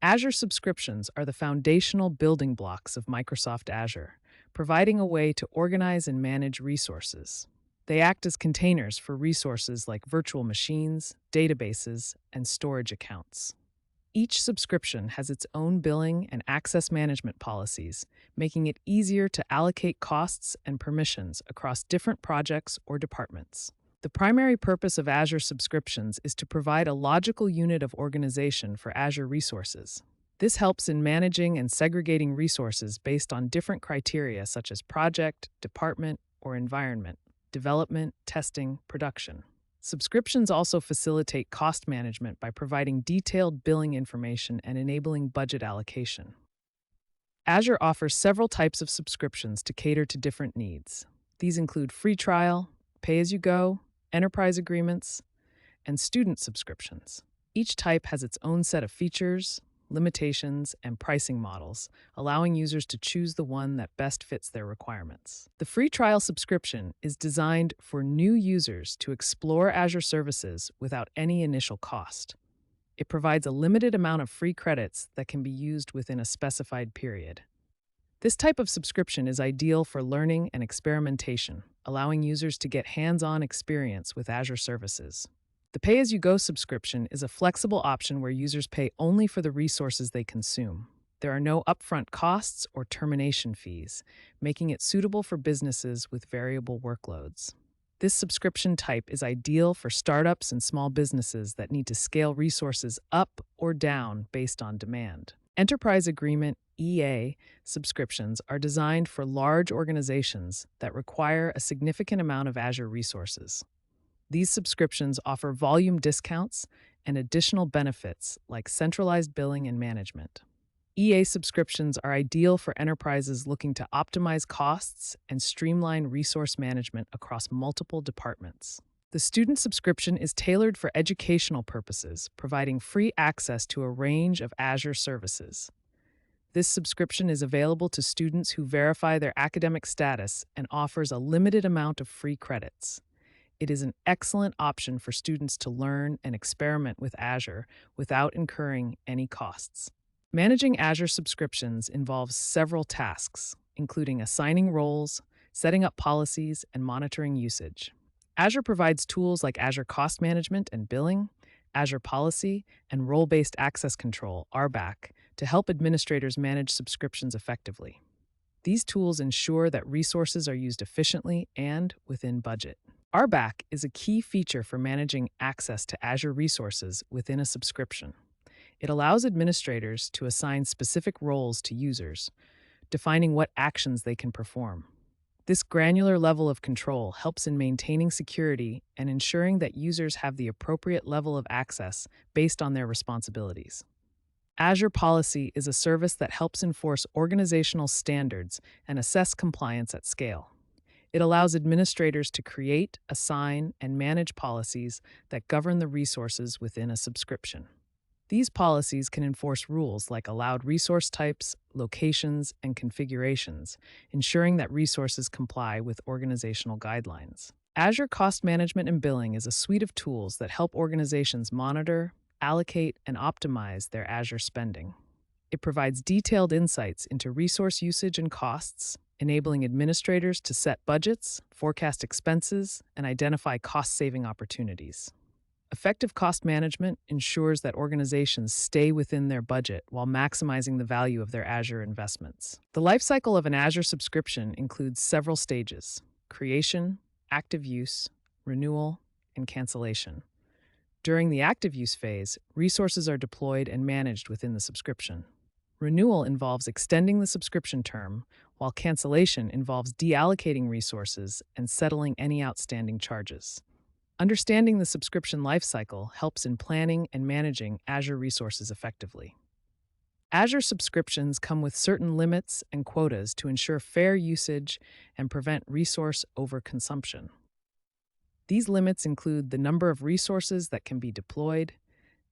Azure subscriptions are the foundational building blocks of Microsoft Azure, providing a way to organize and manage resources. They act as containers for resources like virtual machines, databases, and storage accounts. Each subscription has its own billing and access management policies, making it easier to allocate costs and permissions across different projects or departments. The primary purpose of Azure subscriptions is to provide a logical unit of organization for Azure resources. This helps in managing and segregating resources based on different criteria such as project, department, or environment, development, testing, production. Subscriptions also facilitate cost management by providing detailed billing information and enabling budget allocation. Azure offers several types of subscriptions to cater to different needs. These include free trial, pay-as-you-go, enterprise agreements, and student subscriptions. Each type has its own set of features, limitations, and pricing models, allowing users to choose the one that best fits their requirements. The free trial subscription is designed for new users to explore Azure services without any initial cost. It provides a limited amount of free credits that can be used within a specified period. This type of subscription is ideal for learning and experimentation, allowing users to get hands-on experience with Azure services. The pay-as-you-go subscription is a flexible option where users pay only for the resources they consume. There are no upfront costs or termination fees, making it suitable for businesses with variable workloads. This subscription type is ideal for startups and small businesses that need to scale resources up or down based on demand. Enterprise Agreement (EA) subscriptions are designed for large organizations that require a significant amount of Azure resources. These subscriptions offer volume discounts and additional benefits like centralized billing and management. EA subscriptions are ideal for enterprises looking to optimize costs and streamline resource management across multiple departments. The student subscription is tailored for educational purposes, providing free access to a range of Azure services. This subscription is available to students who verify their academic status and offers a limited amount of free credits. It is an excellent option for students to learn and experiment with Azure without incurring any costs. Managing Azure subscriptions involves several tasks, including assigning roles, setting up policies, and monitoring usage. Azure provides tools like Azure Cost Management and Billing, Azure Policy, and Role-Based Access Control (RBAC) to help administrators manage subscriptions effectively. These tools ensure that resources are used efficiently and within budget. RBAC is a key feature for managing access to Azure resources within a subscription. It allows administrators to assign specific roles to users, defining what actions they can perform. This granular level of control helps in maintaining security and ensuring that users have the appropriate level of access based on their responsibilities. Azure Policy is a service that helps enforce organizational standards and assess compliance at scale. It allows administrators to create, assign, and manage policies that govern the resources within a subscription. These policies can enforce rules like allowed resource types, locations, and configurations, ensuring that resources comply with organizational guidelines. Azure Cost Management and Billing is a suite of tools that help organizations monitor, allocate, and optimize their Azure spending. It provides detailed insights into resource usage and costs, enabling administrators to set budgets, forecast expenses, and identify cost-saving opportunities. Effective cost management ensures that organizations stay within their budget while maximizing the value of their Azure investments. The lifecycle of an Azure subscription includes several stages: creation, active use, renewal, and cancellation. During the active use phase, resources are deployed and managed within the subscription. Renewal involves extending the subscription term, while cancellation involves deallocating resources and settling any outstanding charges. Understanding the subscription lifecycle helps in planning and managing Azure resources effectively. Azure subscriptions come with certain limits and quotas to ensure fair usage and prevent resource overconsumption. These limits include the number of resources that can be deployed,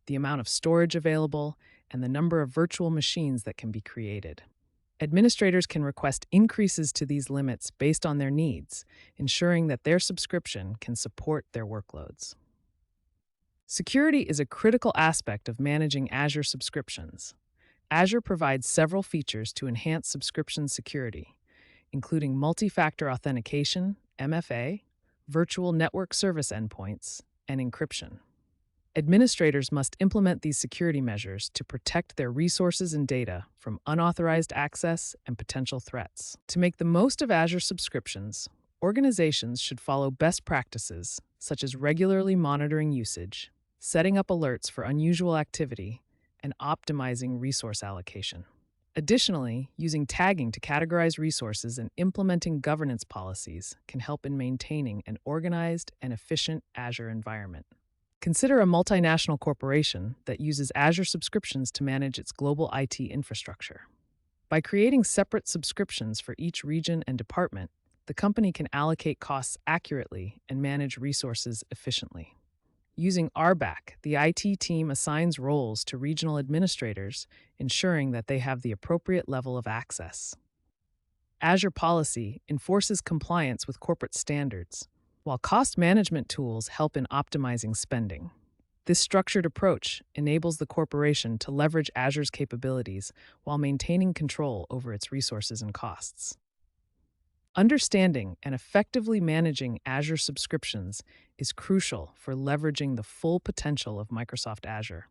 the amount of storage available, and the number of virtual machines that can be created. Administrators can request increases to these limits based on their needs, ensuring that their subscription can support their workloads. Security is a critical aspect of managing Azure subscriptions. Azure provides several features to enhance subscription security, including multi-factor authentication, MFA, virtual network service endpoints, and encryption. Administrators must implement these security measures to protect their resources and data from unauthorized access and potential threats. To make the most of Azure subscriptions, organizations should follow best practices such as regularly monitoring usage, setting up alerts for unusual activity, and optimizing resource allocation. Additionally, using tagging to categorize resources and implementing governance policies can help in maintaining an organized and efficient Azure environment. Consider a multinational corporation that uses Azure subscriptions to manage its global IT infrastructure. By creating separate subscriptions for each region and department, the company can allocate costs accurately and manage resources efficiently. Using RBAC, the IT team assigns roles to regional administrators, ensuring that they have the appropriate level of access. Azure Policy enforces compliance with corporate standards, while cost management tools help in optimizing spending. This structured approach enables the corporation to leverage Azure's capabilities while maintaining control over its resources and costs. Understanding and effectively managing Azure subscriptions is crucial for leveraging the full potential of Microsoft Azure.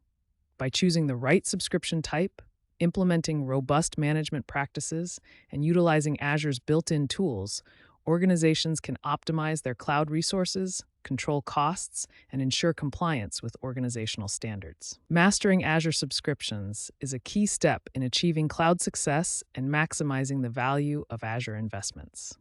By choosing the right subscription type, implementing robust management practices, and utilizing Azure's built-in tools, organizations can optimize their cloud resources, control costs, and ensure compliance with organizational standards. Mastering Azure subscriptions is a key step in achieving cloud success and maximizing the value of Azure investments.